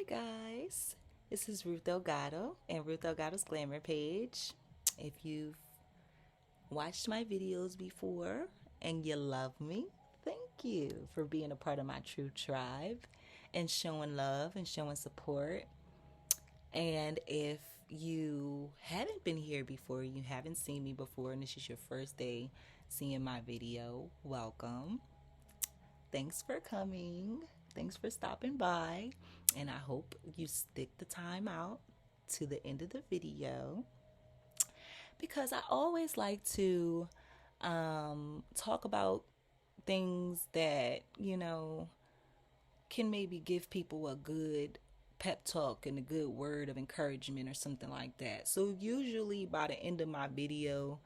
Guys, this is Ruth Delgado and Ruth Delgado's Glamour page. If you've watched my videos before and you love me, thank you for being a part of my true tribe and showing love and showing support. And if you haven't been here before, you haven't seen me before, and this is your first day seeing my video, welcome. Thanks for coming. Thanks for stopping by. And I hope you stick the time out to the end of the video because I always like to talk about things that, can maybe give people a good pep talk and a good word of encouragement or something like that. So, usually by the end of my video,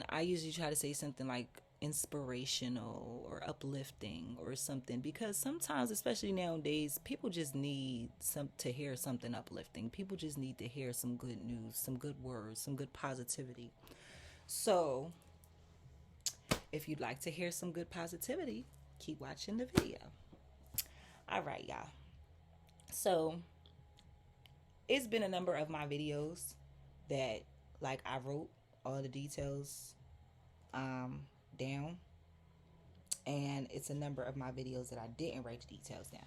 I usually try to say something like inspirational or uplifting or something, because sometimes, especially nowadays, people just need to hear something uplifting. People just need to hear some good news, some good words, some good positivity. So if you'd like to hear some good positivity, keep watching the video. All right, y'all. So it's been a number of my videos that, like, I wrote all the details down, and it's a number of my videos that I didn't write the details down.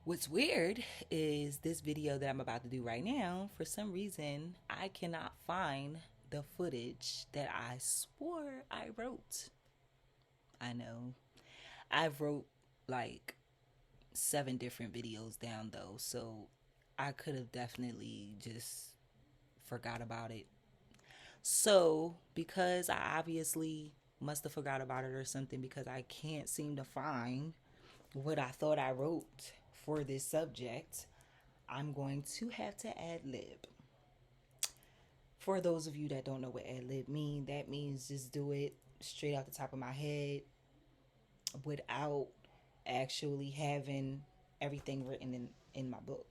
What's weird is this video that I'm about to do right now, for some reason I cannot find the footage that I swore I wrote. I know I wrote like 7 different videos down though, so I could have definitely just forgot about it. So, because I obviously must have forgot about it or something, because I can't seem to find what I thought I wrote for this subject, I'm going to have to ad lib. For those of you that don't know what ad lib means, that means just do it straight out the top of my head without actually having everything written in my book.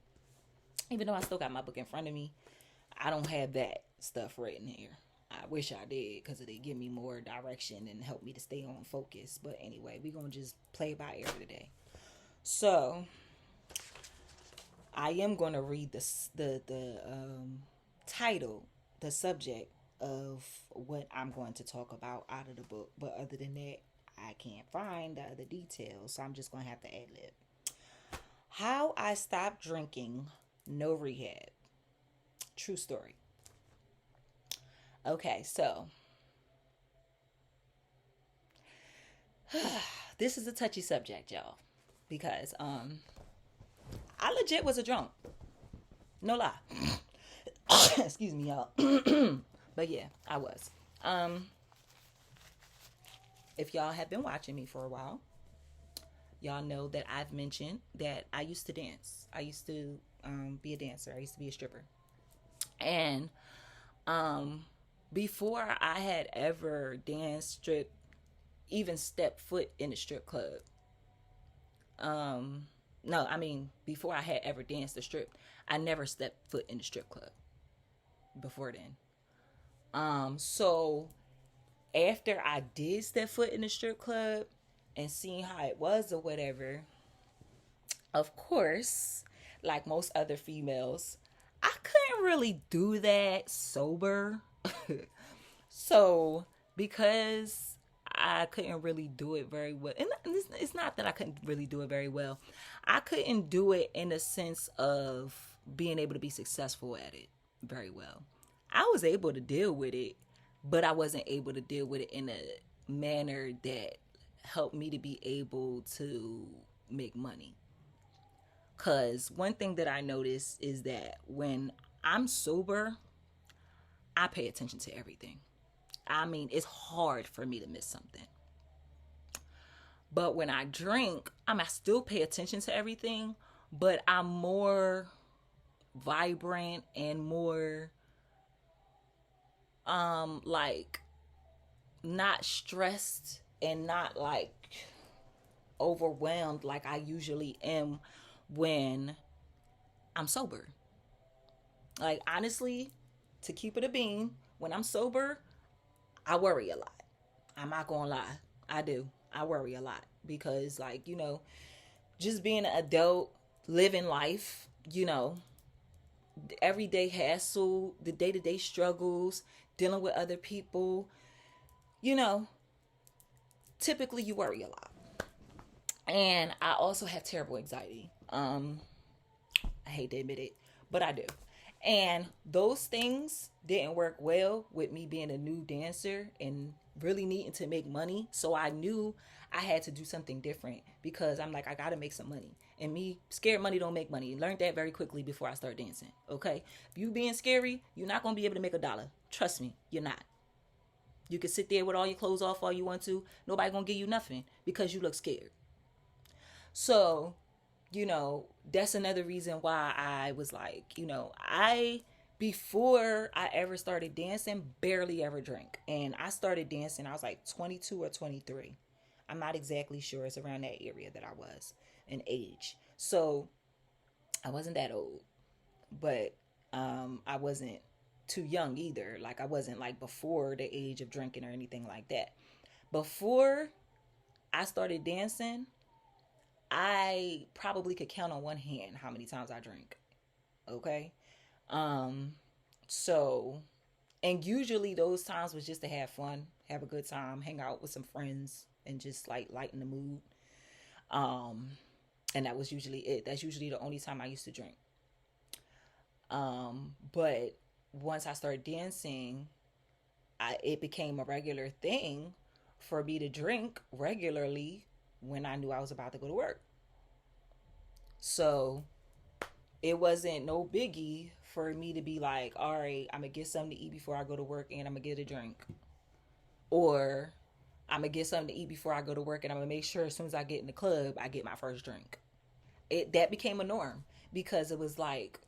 Even though I still got my book in front of me, I don't have that stuff written here. I wish I did, because it'd give me more direction and help me to stay on focus. But anyway, we're going to just play by ear today. So, I am going to read the title, the subject of what I'm going to talk about out of the book. But other than that, I can't find the other details. So, I'm just going to have to ad lib. How I stopped drinking no rehab. True story. Okay, so this is a touchy subject, y'all, because I legit was a drunk. No lie. Excuse me, y'all. But yeah, I was. If y'all have been watching me for a while, y'all know that I've mentioned that I used to dance. I used to be a dancer. I used to be a stripper. And before I had ever danced, strip, even stepped foot in a strip club. No, I mean, before I had ever danced a strip, I never stepped foot in a strip club before then. So after I did step foot in the strip club and seeing how it was or whatever, of course, like most other females, I couldn't really do that sober. So, because I couldn't really do it very well, and it's not that I couldn't really do it very well, I couldn't do it in the sense of being able to be successful at it very well. I was able to deal with it, but I wasn't able to deal with it in a manner that helped me to be able to make money. Because one thing that I noticed is that when I'm sober, I pay attention to everything. I mean, it's hard for me to miss something. But when I drink, I still pay attention to everything, but I'm more vibrant and more, like, not stressed and not, like, overwhelmed like I usually am when I'm sober. Like, honestly, to keep it a bean, when I'm sober, I worry a lot. I'm not gonna lie. I do. I worry a lot because, like, just being an adult, living life, everyday hassle, the day to day struggles, dealing with other people, you know, typically you worry a lot. And I also have terrible anxiety. I hate to admit it, but I do. And those things didn't work well with me being a new dancer and really needing to make money. So I knew I had to do something different because I'm like, I gotta make some money. And me, scared money don't make money. Learned that very quickly before I start dancing. Okay? If you being scary, you're not gonna be able to make a dollar. Trust me, you're not. You can sit there with all your clothes off all you want to. Nobody gonna give you nothing because you look scared. So, that's another reason why I was like, before I ever started dancing, barely ever drank. And I started dancing, I was like 22 or 23. I'm not exactly sure. It's around that area that I was in age. So I wasn't that old, but I wasn't too young either. Like I wasn't like before the age of drinking or anything like that. Before I started dancing, I probably could count on one hand how many times I drink. Okay. Um, so, and usually those times was just to have fun, have a good time, hang out with some friends, and just like lighten the mood. Um, and that was usually it. That's usually the only time I used to drink. But once I started dancing, it became a regular thing for me to drink regularly when I knew I was about to go to work. So it wasn't no biggie for me to be like, all right, I'm gonna get something to eat before I go to work and I'm gonna get a drink. Or I'm gonna get something to eat before I go to work and I'm gonna make sure as soon as I get in the club, I get my first drink. That became a norm because it was like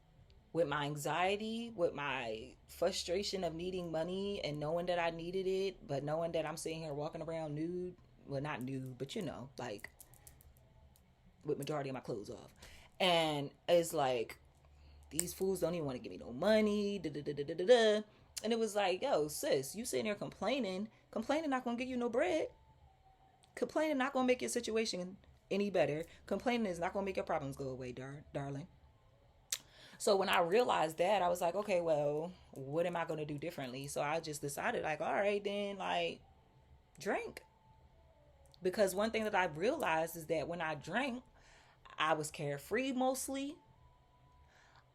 with my anxiety, with my frustration of needing money and knowing that I needed it, but knowing that I'm sitting here walking around nude, well not nude, but like with majority of my clothes off. And it's like these fools don't even want to give me no money. Da, da, da, da, da, da. And it was like, yo, sis, you sitting there complaining. Complaining not gonna give you no bread. Complaining not gonna make your situation any better. Complaining is not gonna make your problems go away, darling. So when I realized that, I was like, okay, well, what am I gonna do differently? So I just decided, like, all right, then, like, drink. Because one thing that I realized is that when I drank, I was carefree mostly.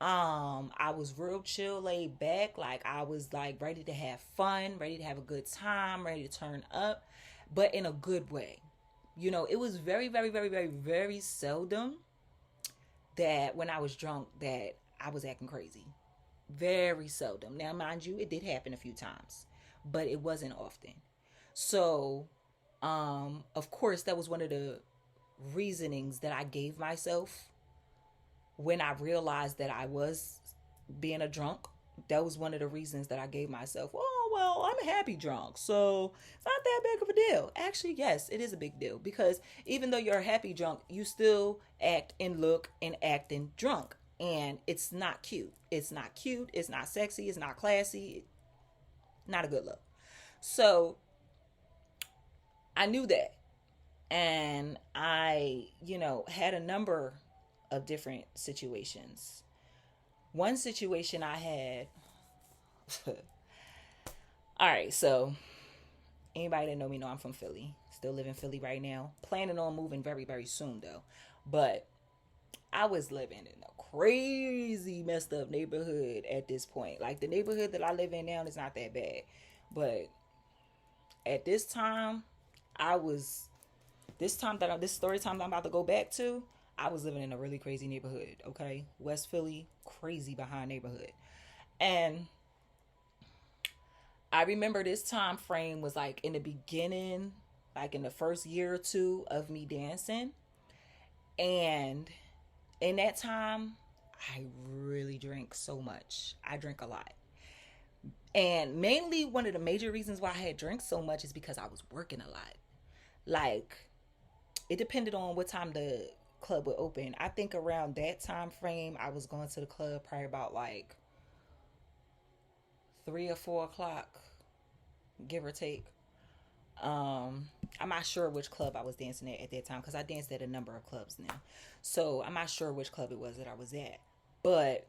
I was real chill, laid back. Like I was like ready to have fun, ready to have a good time, ready to turn up, but in a good way. It was very, very, very, very, very seldom that when I was drunk that I was acting crazy. Very seldom. Now, mind you, it did happen a few times, but it wasn't often. So, of course, that was one of the reasonings that I gave myself when I realized that I was being a drunk. That was one of the reasons that I gave myself, oh, well, I'm a happy drunk. So it's not that big of a deal. Actually, yes, it is a big deal because even though you're a happy drunk, you still act and look and acting drunk. And it's not cute. It's not cute. It's not sexy. It's not classy. Not a good look. So I knew that. And I, had a number of different situations. One situation I had, all right, so anybody that know me know I'm from Philly. Still live in Philly right now. Planning on moving very, very soon though. But I was living in a crazy messed up neighborhood at this point. Like the neighborhood that I live in now is not that bad. But at this time, I was this story time that I'm about to go back to, I was living in a really crazy neighborhood, okay? West Philly, crazy behind neighborhood. And I remember this time frame was like in the beginning, like in the first year or two of me dancing. And in that time, I really drank so much. I drink a lot. And mainly one of the major reasons why I had drank so much is because I was working a lot. Like, it depended on what time the club would open. I think around that time frame, I was going to the club probably about like 3 or 4 o'clock, give or take. I'm not sure which club I was dancing at that time because I danced at a number of clubs now. So I'm not sure which club it was that I was at. But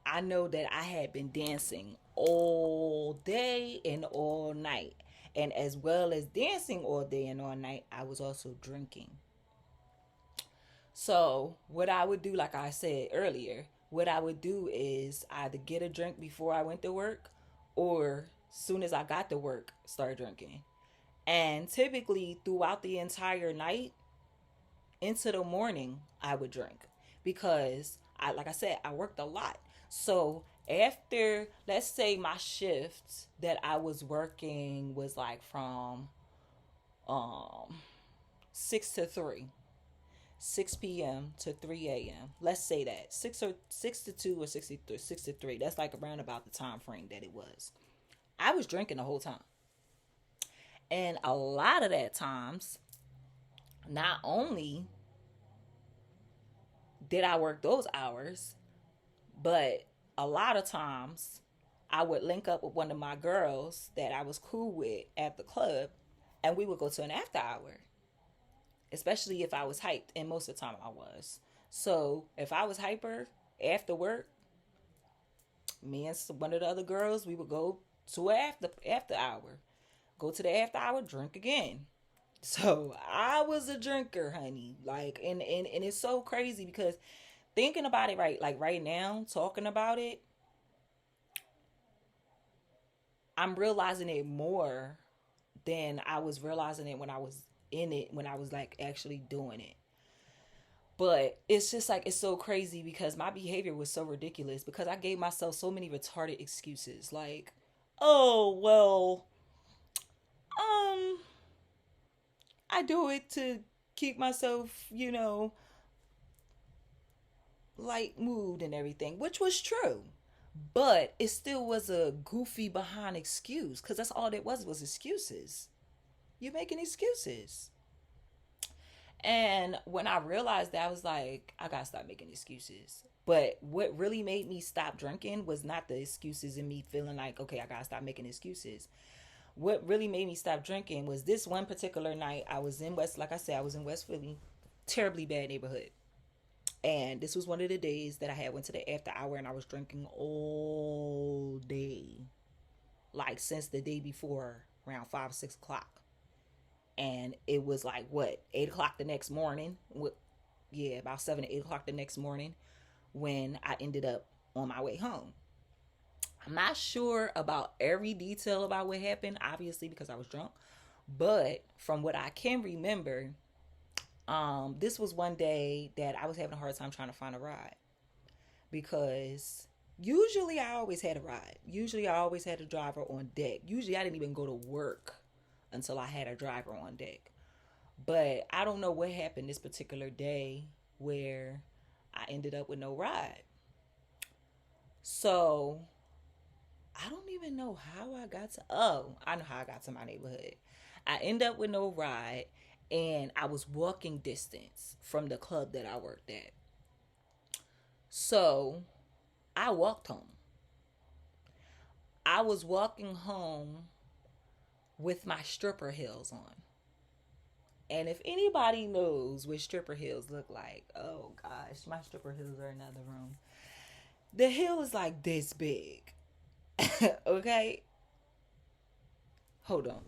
I know that I had been dancing all day and all night. And as well as dancing all day and all night, I was also drinking. So, what I would do, like I said earlier, what I would do is either get a drink before I went to work or soon as I got to work, start drinking. And typically throughout the entire night into the morning, I would drink because like I said, I worked a lot. So after, let's say my shift that I was working was like from um 6 to 3, 6 p.m. to 3 a.m. Let's say that 6 to 2 or 6 to 3. That's like around about the time frame that it was. I was drinking the whole time. And a lot of that times, not only did I work those hours, but a lot of times I would link up with one of my girls that I was cool with at the club and we would go to an after hour, especially if I was hyped. And most of the time I was. So if I was hyper after work, me and one of the other girls, we would go to an after hour. Go to the after hour, drink again. So I was a drinker, honey. Like, and it's so crazy because thinking about it right now, talking about it, I'm realizing it more than I was realizing it when I was in it, when I was like actually doing it. But it's just like, it's so crazy because my behavior was so ridiculous because I gave myself so many retarded excuses. Like, oh, well, um, I do it to keep myself, light mood and everything, which was true. But it still was a goofy behind excuse because that's all it was excuses. You're making excuses. And when I realized that, I was like, I gotta stop making excuses. But what really made me stop drinking was not the excuses and me feeling like, okay, I gotta stop making excuses. What really made me stop drinking was this one particular night. I was in West, like I said, I was in West Philly, terribly bad neighborhood. And this was one of the days that I had went to the after hour and I was drinking all day. Like since the day before, around 5, 6 o'clock. And it was like what, 8 o'clock the next morning. Yeah, about 7 to 8 o'clock the next morning when I ended up on my way home. I'm not sure about every detail about what happened, obviously, because I was drunk. But from what I can remember, this was one day that I was having a hard time trying to find a ride because usually I always had a ride. Usually I always had a driver on deck. Usually I didn't even go to work until I had a driver on deck. But I don't know what happened this particular day where I ended up with no ride. So I don't even know how I got to, I know how I got to my neighborhood. I end up with no ride and I was walking distance from the club that I worked at. So I walked home. I was walking home with my stripper heels on. And if anybody knows what stripper heels look like, oh gosh, my stripper heels are in another room. The heel is like this big. Okay? Hold on.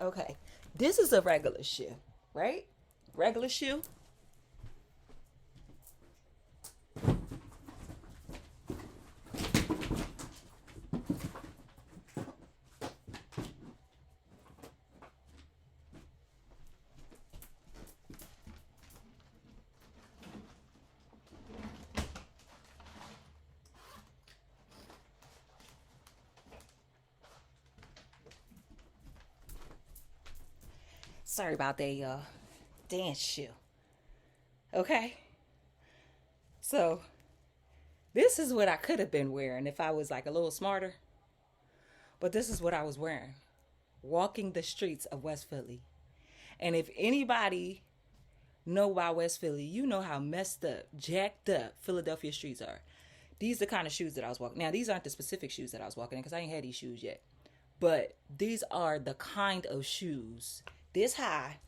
Okay. This is a regular shoe, right? Regular shoe. Sorry about that, y'all. Dance shoe. Okay? So, this is what I could have been wearing if I was like a little smarter. But this is what I was wearing, walking the streets of West Philly. And if anybody know about West Philly, you know how messed up, jacked up Philadelphia streets are. These are the kind of shoes that I was walking. Now, these aren't the specific shoes that I was walking in because I ain't had these shoes yet. But these are the kind of shoes this high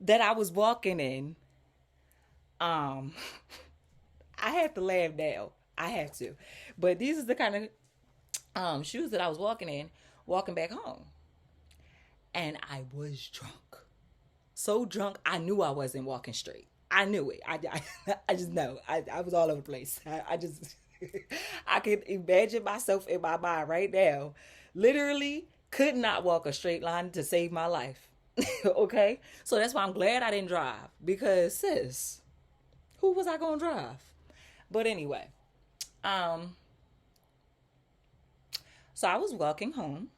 that I was walking in. Um, I had to laugh now. I have to. But these is the kind of shoes that I was walking in, walking back home. And I was drunk. So drunk, I knew I wasn't walking straight. I knew it. I just know. I was all over the place. I just, I could imagine myself in my mind right now. Literally could not walk a straight line to save my life. Okay? So that's why I'm glad I didn't drive. Because, sis, who was I going to drive? But anyway, so I was walking home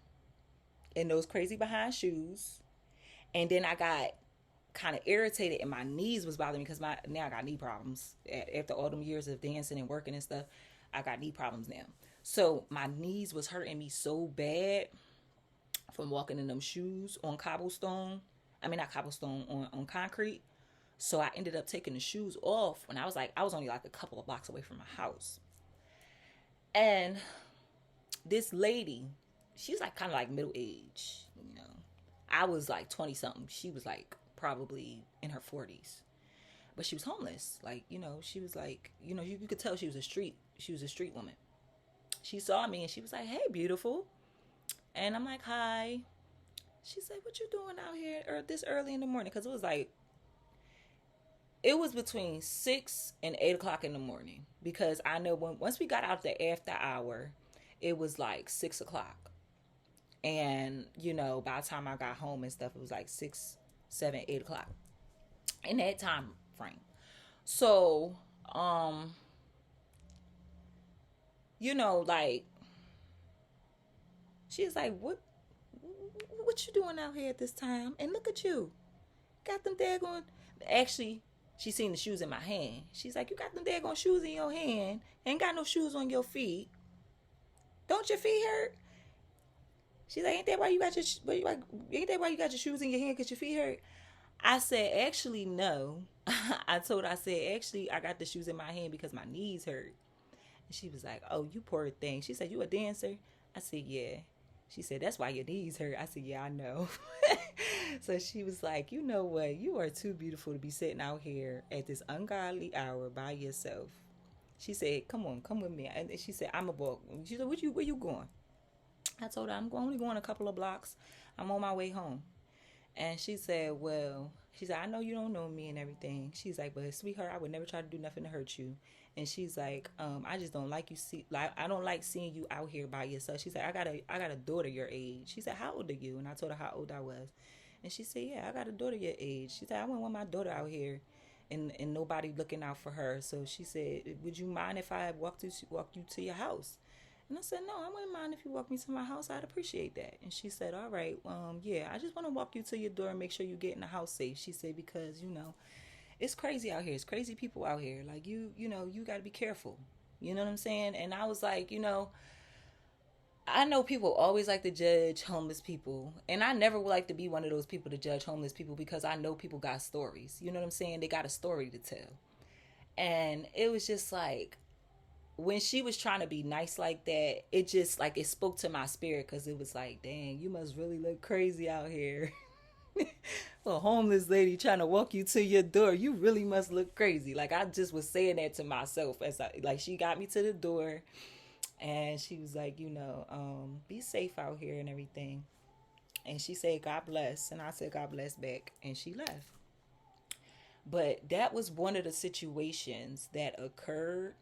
in those crazy behind shoes. And then I got kind of irritated and my knees was bothering me because now I got knee problems. After all them years of dancing and working and stuff, I got knee problems now. So my knees was hurting me so bad from walking in them shoes on cobblestone. I mean, not cobblestone, on concrete. So I ended up taking the shoes off when I was only like a couple of blocks away from my house. And this lady, she's like kind of like middle age, you know. I was like 20 something. She was like probably in her 40s. But she was homeless. Like, you know, she was like, you know, you could tell she was a street woman. She saw me and she was like, "Hey, beautiful." And I'm like, "Hi." She said, "What you doing out here this early in the morning?" Because it was between 6 and 8 o'clock in the morning. Because I know once we got out the after hour, it was like 6 o'clock. And, you know, by the time I got home and stuff, it was like 6, 7, 8 o'clock. In that time frame. So, you know, like, she's like, what you doing out here at this time? And look at you. Got them daggone. Actually, she seen the shoes in my hand. She's like, "You got them daggone shoes in your hand. Ain't got no shoes on your feet. Don't your feet hurt?" She's like, ain't that why you got your shoes in your hand because your feet hurt? I said, "Actually, no." I said, "Actually, I got the shoes in my hand because my knees hurt." And she was like, "Oh, you poor thing." She said, "You a dancer?" I said, "Yeah." She said, "That's why your knees hurt." I said, "Yeah, I know." So she was like, "You know what? You are too beautiful to be sitting out here at this ungodly hour by yourself." She said, "Come on, come with me." And she said, "I'm a walk." She said, where you going?" I told her, "I'm only going a couple of blocks. I'm on my way home." And she said, "Well," she said, "I know you don't know me and everything." She's like, "But sweetheart, I would never try to do nothing to hurt you." And she's like, "I just don't like I don't like seeing you out here by yourself." She said, I got a daughter your age." She said, "How old are you?" And I told her how old I was. And she said, "Yeah, I got a daughter your age." She said, "I wouldn't want my daughter out here and nobody looking out for her." So she said, "Would you mind if I walk you to your house?" And I said, "No, I wouldn't mind if you walk me to my house. I'd appreciate that." And she said, "All right, yeah, I just want to walk you to your door and make sure you get in the house safe." She said, "Because, you know, it's crazy out here. It's crazy people out here. Like, you know, you got to be careful." You know what I'm saying? And I was like, you know, I know people always like to judge homeless people. And I never would like to be one of those people to judge homeless people because I know people got stories. You know what I'm saying? They got a story to tell. And it was just like, when she was trying to be nice like that, it just like it spoke to my spirit because it was like, dang, you must really look crazy out here. A homeless lady trying to walk you to your door, you really must look crazy. Like I just was saying that to myself as like she got me to the door, and she was like, you know, be safe out here and everything. And she said, "God bless," and I said, "God bless" back, and she left. But that was one of the situations that occurred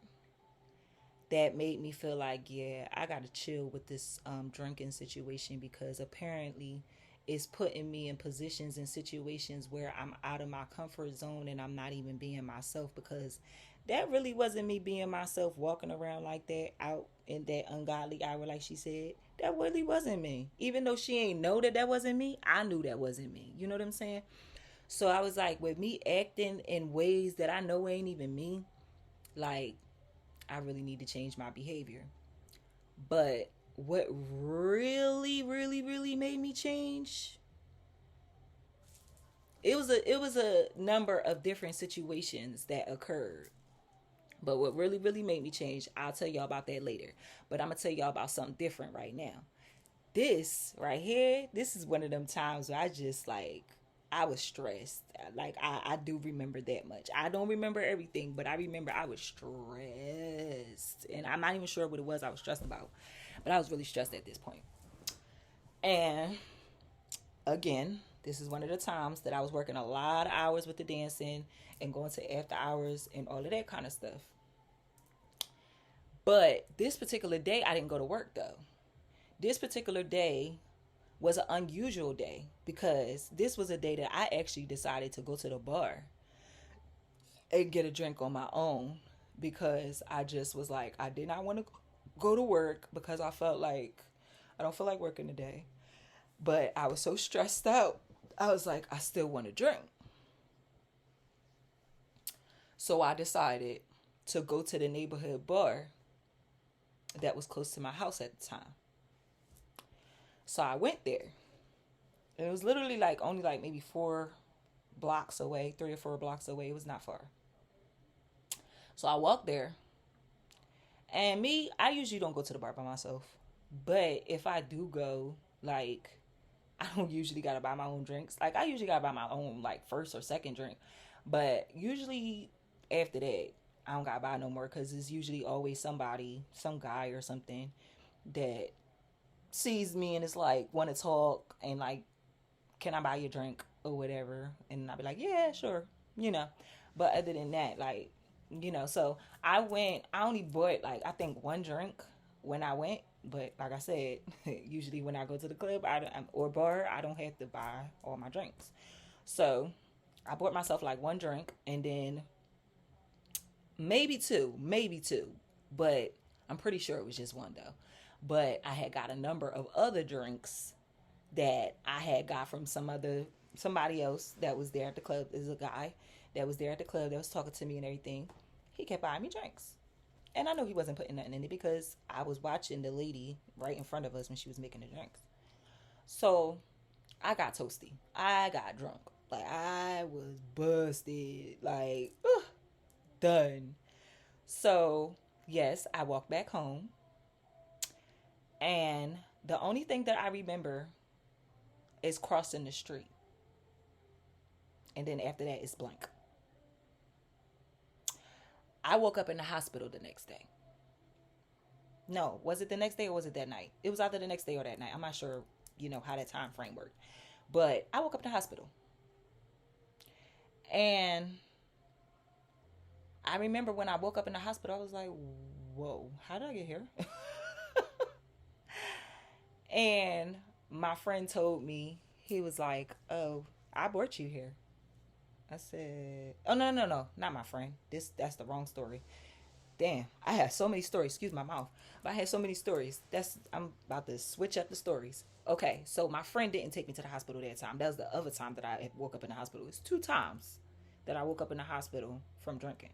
that made me feel like, yeah, I got to chill with this drinking situation because apparently it's putting me in positions and situations where I'm out of my comfort zone and I'm not even being myself, because that really wasn't me being myself walking around like that out in that ungodly hour like she said. That really wasn't me. Even though she ain't know that wasn't me, I knew that wasn't me. You know what I'm saying? So I was like, with me acting in ways that I know ain't even me, like, I really need to change my behavior. But what really, really, really made me change, it was a number of different situations that occurred. But what really, really made me change, I'll tell y'all about that later. But I'm gonna tell y'all about something different right now. This right here, this is one of them times where I just like, I was stressed. Like I do remember that much. I don't remember everything, but I remember I was stressed. And I'm not even sure what it was I was stressed about. But I was really stressed at this point. And again, this is one of the times that I was working a lot of hours with the dancing and going to after hours and all of that kind of stuff. But this particular day, I didn't go to work though. This particular day was an unusual day because this was a day that I actually decided to go to the bar and get a drink on my own because I just was like, I did not want to go to work because I felt like I don't feel like working today. But I was so stressed out. I was like, I still want to drink. So I decided to go to the neighborhood bar that was close to my house at the time. So I went there. And it was literally like only like maybe 4 blocks away, 3 or 4 blocks away. It was not far. So I walked there. And me, I usually don't go to the bar by myself. But if I do go, like, I don't usually gotta buy my own drinks. Like, I usually gotta buy my own, like, first or second drink. But usually after that, I don't gotta buy no more because it's usually always somebody, some guy or something that sees me and is like, want to talk and like, can I buy you a drink or whatever? And I'll be like, yeah, sure, you know. But other than that, like, so I went, I only bought like, I think one drink when I went. But like I said, usually when I go to the club or bar, I don't have to buy all my drinks. So I bought myself like one drink and then maybe two, but I'm pretty sure it was just one though. But I had got a number of other drinks that I had got from somebody else that was there at the club. There's a guy that was there at the club that was talking to me and everything. He kept buying me drinks. And I know he wasn't putting nothing in it because I was watching the lady right in front of us when she was making the drinks. So I got toasty. I got drunk. Like I was busted. Like, done. So yes, I walked back home. And the only thing that I remember is crossing the street. And then after that, it's blank. I woke up in the hospital the next day. No, was it the next day or was it that night? It was either the next day or that night. I'm not sure, how that time frame worked. But I woke up in the hospital. And I remember when I woke up in the hospital, I was like, whoa, how did I get here? And my friend told me, he was like, oh, I brought you here. I said, oh, no, not my friend. That's the wrong story. Damn, I have so many stories. Excuse my mouth. But I had so many stories. I'm about to switch up the stories. Okay, so my friend didn't take me to the hospital that time. That was the other time that I woke up in the hospital. It's 2 times that I woke up in the hospital from drinking.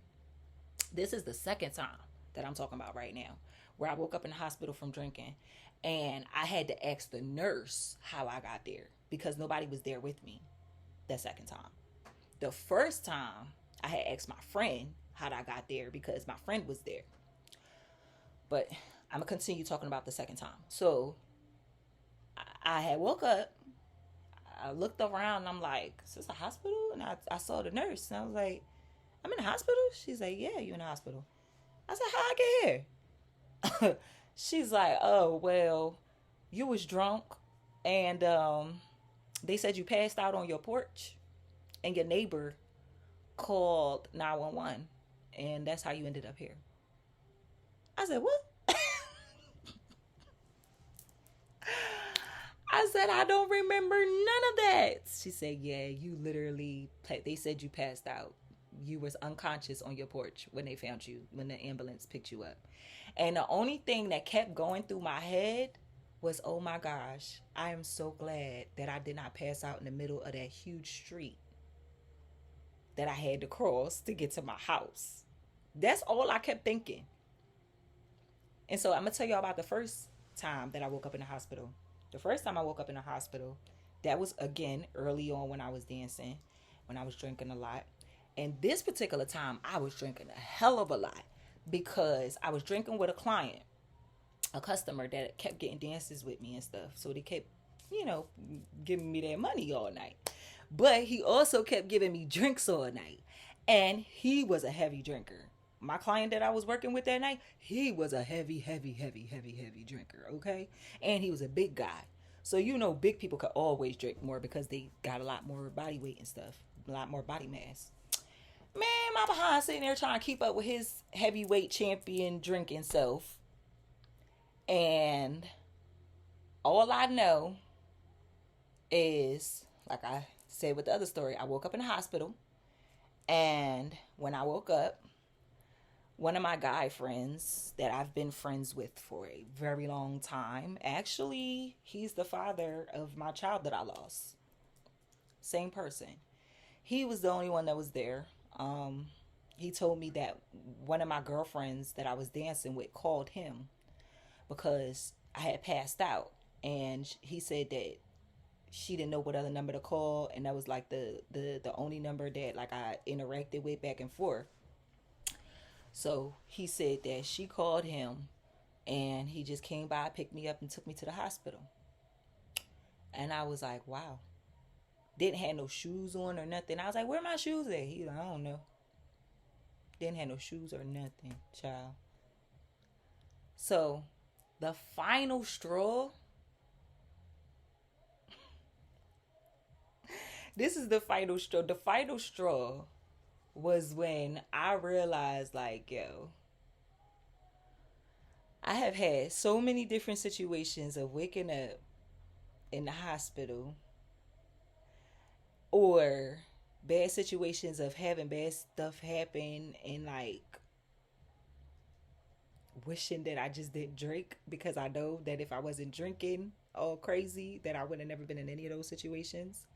This is the second time that I'm talking about right now, where I woke up in the hospital from drinking. And I had to ask the nurse how I got there because nobody was there with me that second time. The first time I had asked my friend how I got there because my friend was there. But I'm going to continue talking about the second time. So I had woke up. I looked around and I'm like, is this a hospital? And I saw the nurse and I was like, I'm in the hospital? She's like, yeah, you in the hospital. I said, how I get here? She's like, oh, well, you was drunk and they said you passed out on your porch and your neighbor called 911 and that's how you ended up here. I said, what? I said, I don't remember none of that. She said, yeah, you literally, they said you passed out. You was unconscious on your porch when they found you, when the ambulance picked you up. And the only thing that kept going through my head was, oh my gosh, I am so glad that I did not pass out in the middle of that huge street that I had to cross to get to my house. That's all I kept thinking. And so I'm gonna tell y'all about the first time that I woke up in the hospital. The first time I woke up in the hospital, that was again early on when I was dancing, when I was drinking a lot. And this particular time, I was drinking a hell of a lot because I was drinking with a client, a customer that kept getting dances with me and stuff. So they kept, you know, giving me their money all night. But he also kept giving me drinks all night. And he was a heavy drinker. My client that I was working with that night, he was a heavy drinker, okay? And he was a big guy. So, you know, big people could always drink more because they got a lot more body weight and stuff, a lot more body mass. Man, my behind sitting there trying to keep up with his heavyweight champion drinking self. And all I know is, like I said with the other story, I woke up in the hospital. And when I woke up, one of my guy friends that I've been friends with for a very long time, actually, he's the father of my child that I lost. Same person. He was the only one that was there. He told me that one of my girlfriends that I was dancing with called him because I had passed out. And he said that she didn't know what other number to call, and that was like the only number that like I interacted with back and forth. So he said that she called him, and he just came by, picked me up, and took me to the hospital. And I was like, wow. Didn't have no shoes on or nothing. I was like, where my shoes at? He like, I don't know. Didn't have no shoes or nothing, child. So the final straw. This is the final straw. The final straw was when I realized, like, yo, I have had so many different situations of waking up in the hospital or bad situations of having bad stuff happen and like wishing that I just didn't drink because I know that if I wasn't drinking all crazy that I would have never been in any of those situations.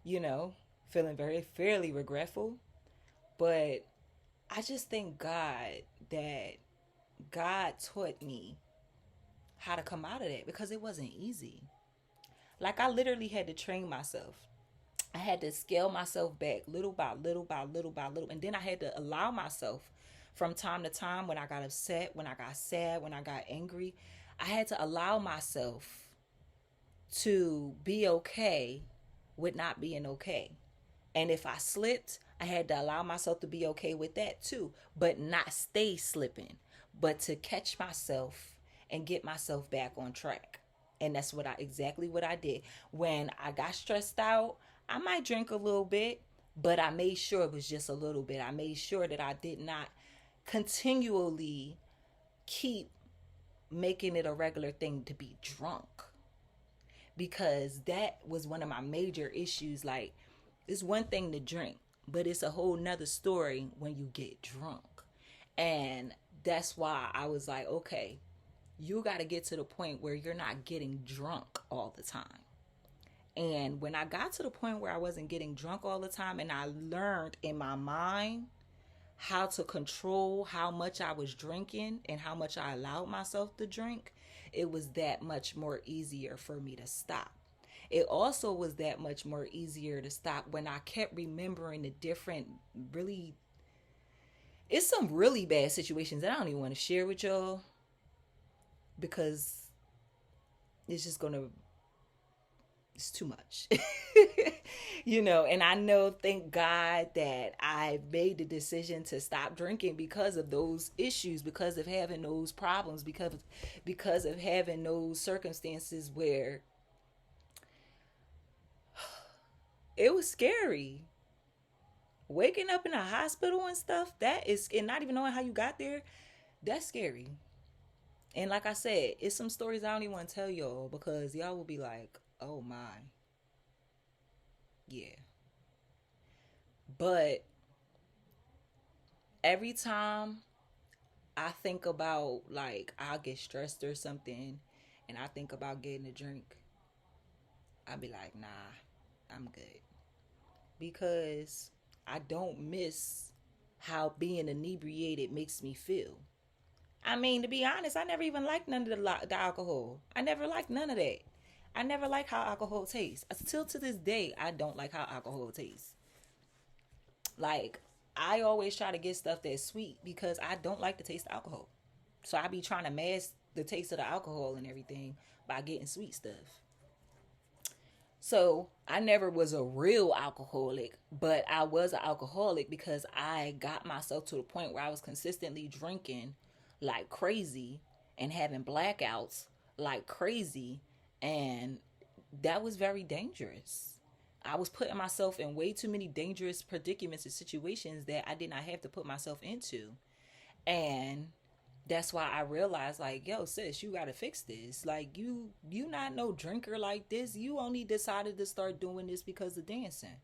You know, feeling very fairly regretful. But I just thank God that God taught me how to come out of that because it wasn't easy. Like I literally had to train myself. I had to scale myself back little by little by little by little. And then I had to allow myself from time to time when I got upset, when I got sad, when I got angry. I had to allow myself to be okay with not being okay. And if I slipped, I had to allow myself to be okay with that too, but not stay slipping, but to catch myself and get myself back on track. And that's exactly what I did. When I got stressed out, I might drink a little bit, but I made sure it was just a little bit. I made sure that I did not continually keep making it a regular thing to be drunk, because that was one of my major issues. Like, it's one thing to drink, but it's a whole nother story when you get drunk. And that's why I was like, okay, you got to get to the point where you're not getting drunk all the time. And when I got to the point where I wasn't getting drunk all the time, and I learned in my mind how to control how much I was drinking and how much I allowed myself to drink, it was that much more easier for me to stop. It also was that much more easier to stop when I kept remembering the different, really, it's some really bad situations that I don't even want to share with y'all because it's just going to, it's too much. You know, and I know, thank God, that I made the decision to stop drinking because of those issues, because of having those problems, because of having those circumstances where it was scary. Waking up in a hospital and stuff, that is, and not even knowing how you got there, that's scary. And like I said, it's some stories I don't even want to tell y'all because y'all will be like, oh my, yeah. But every time I think about, like, I'll get stressed or something and I think about getting a drink, I'll be like, nah, I'm good. Because I don't miss how being inebriated makes me feel. I mean, to be honest, I never even liked none of the alcohol. I never liked none of that. I never liked how alcohol tastes. Still to this day, I don't like how alcohol tastes. Like, I always try to get stuff that's sweet because I don't like the taste of alcohol. So I be trying to mask the taste of the alcohol and everything by getting sweet stuff. So I never was a real alcoholic, but I was an alcoholic because I got myself to the point where I was consistently drinking like crazy and having blackouts like crazy. And that was very dangerous. I was putting myself in way too many dangerous predicaments and situations that I did not have to put myself into. And that's why I realized, like, yo, sis, you gotta fix this. Like, you not no drinker like this. You only decided to start doing this because of dancing.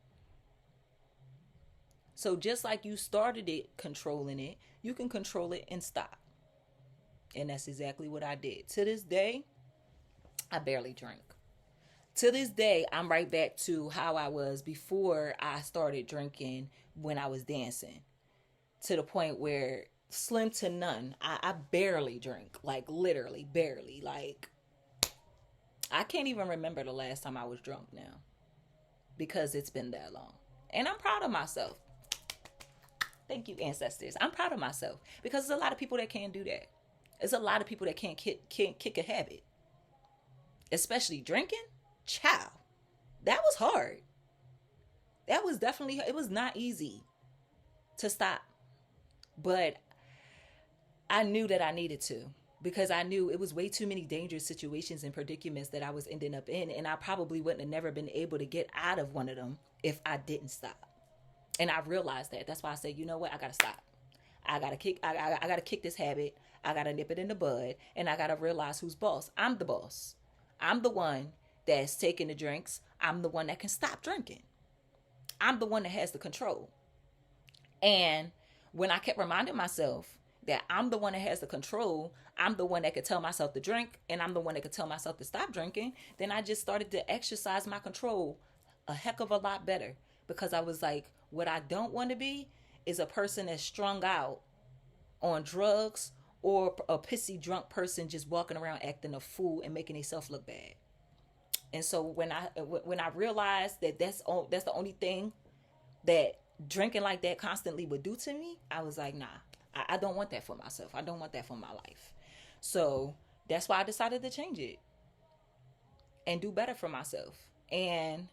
So just like you started it controlling it, you can control it and stop. And that's exactly what I did. To this day, I barely drink. To this day, I'm right back to how I was before I started drinking when I was dancing. To the point where slim to none. I barely drink, like literally barely. Like, I can't even remember the last time I was drunk now because it's been that long. And I'm proud of myself. Thank you, ancestors. I'm proud of myself because there's a lot of people that can't do that. There's a lot of people that can't kick a habit, especially drinking. Child, that was hard. That was definitely, it was not easy to stop. But I knew that I needed to because I knew it was way too many dangerous situations and predicaments that I was ending up in. And I probably wouldn't have never been able to get out of one of them if I didn't stop. And I realized that. That's why I said, you know what? I got to stop. I got to kick this habit. I got to nip it in the bud. And I got to realize who's boss. I'm the boss. I'm the one that's taking the drinks. I'm the one that can stop drinking. I'm the one that has the control. And when I kept reminding myself that I'm the one that has the control, I'm the one that could tell myself to drink, and I'm the one that could tell myself to stop drinking, then I just started to exercise my control a heck of a lot better. Because I was like, what I don't want to be is a person that's strung out on drugs or a pissy drunk person just walking around acting a fool and making themselves look bad. And so when I realized that that's the only thing that drinking like that constantly would do to me, I was like, nah, I don't want that for myself. I don't want that for my life. So that's why I decided to change it and do better for myself. And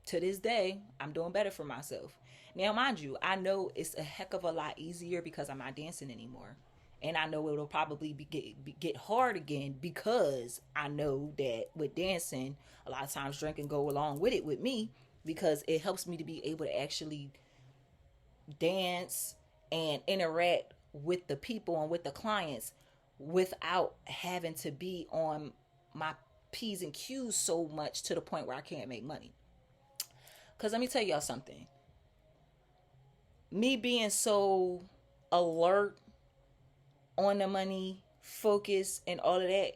to this day, I'm doing better for myself. Now, mind you, I know it's a heck of a lot easier because I'm not dancing anymore. And I know it'll probably get hard again because I know that with dancing, a lot of times drinking go along with it with me because it helps me to be able to actually dance and interact with the people and with the clients without having to be on my P's and Q's so much to the point where I can't make money. Because let me tell y'all something. Me being so alert, on the money, focus, and all of that,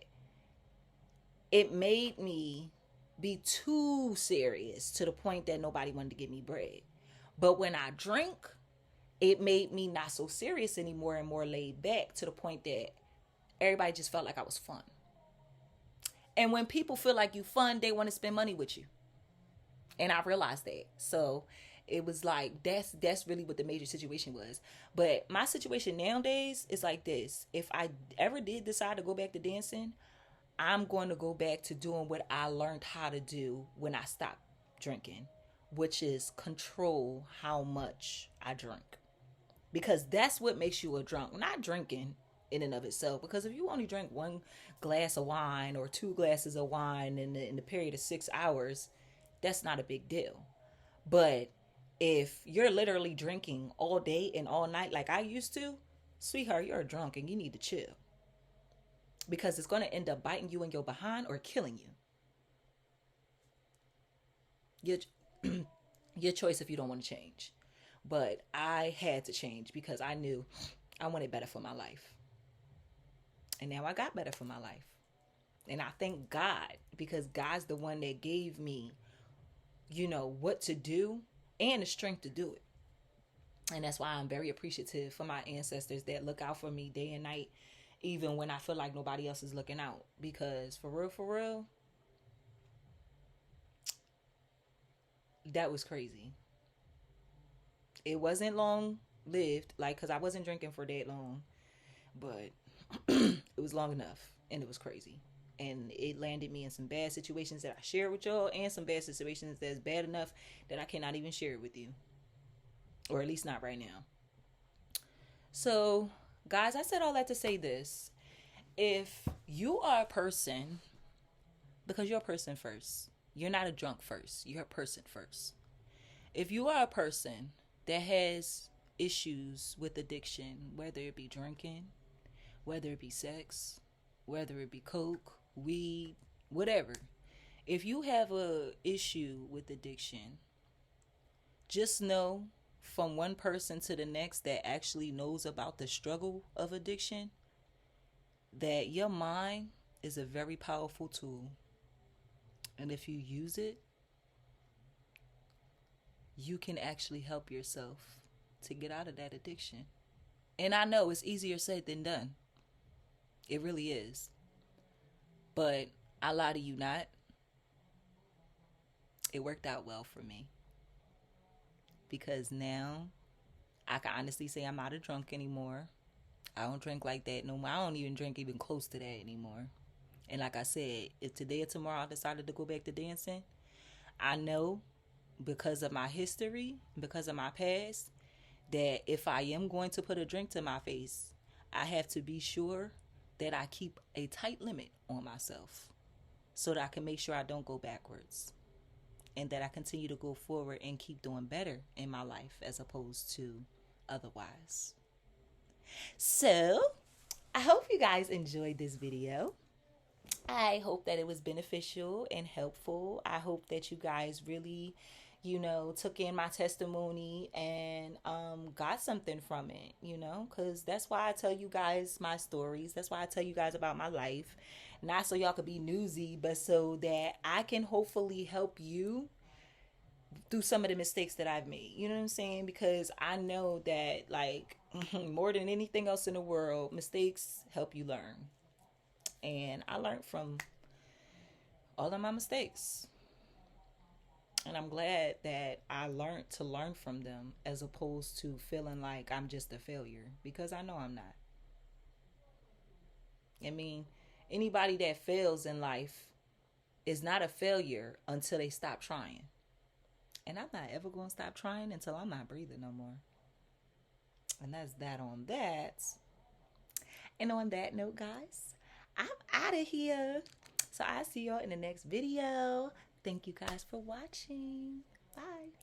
it made me be too serious to the point that nobody wanted to give me bread. But when I drink, it made me not so serious anymore and more laid back to the point that everybody just felt like I was fun. And when people feel like you fun, they want to spend money with you. And I realized that. So it was like, that's really what the major situation was. But my situation nowadays is like this. If I ever did decide to go back to dancing, I'm going to go back to doing what I learned how to do when I stopped drinking, which is control how much I drink. Because that's what makes you a drunk. Not drinking in and of itself. Because if you only drink one glass of wine or 2 glasses of wine in the period of 6 hours, that's not a big deal. But if you're literally drinking all day and all night like I used to, sweetheart, you're drunk and you need to chill. Because it's going to end up biting you in your behind or killing you. Your choice if you don't want to change. But I had to change because I knew I wanted better for my life. And now I got better for my life. And I thank God because God's the one that gave me, what to do and the strength to do it. And that's why I'm very appreciative for my ancestors that look out for me day and night even when I feel like nobody else is looking out. Because for real, that was crazy. It wasn't long lived, like, because I wasn't drinking for that long, but it was long enough, and it was crazy. And it landed me in some bad situations that I shared with y'all, and some bad situations that's bad enough that I cannot even share it with you, or at least not right now. So, guys, I said all that to say this. If you are a person, because you're a person first, you're not a drunk first, you're a person first. If you are a person that has issues with addiction, whether it be drinking, whether it be sex, whether it be coke, weed, whatever. If you have a issue with addiction, just know from one person to the next that actually knows about the struggle of addiction that your mind is a very powerful tool. And if you use it, you can actually help yourself to get out of that addiction. And I know it's easier said than done. It really is. But I lie to you not. It worked out well for me. Because now I can honestly say I'm not a drunk anymore. I don't drink like that no more. I don't even drink even close to that anymore. And like I said, if today or tomorrow I decided to go back to dancing, I know because of my history, because of my past, that if I am going to put a drink to my face, I have to be sure that I keep a tight limit on myself so that I can make sure I don't go backwards and that I continue to go forward and keep doing better in my life as opposed to otherwise. So, I hope you guys enjoyed this video. I hope that it was beneficial and helpful. I hope that you guys really, took in my testimony and got something from it, because that's why I tell you guys my stories. That's why I tell you guys about my life. Not so y'all could be newsy, but so that I can hopefully help you through some of the mistakes that I've made. You know what I'm saying? Because I know that, like, more than anything else in the world, mistakes help you learn. And I learned from all of my mistakes. And I'm glad that I learned to learn from them as opposed to feeling like I'm just a failure, because I know I'm not. I mean, anybody that fails in life is not a failure until they stop trying. And I'm not ever going to stop trying until I'm not breathing no more. And that's that on that. And on that note, guys, I'm out of here. So I'll see y'all in the next video. Thank you guys for watching. Bye.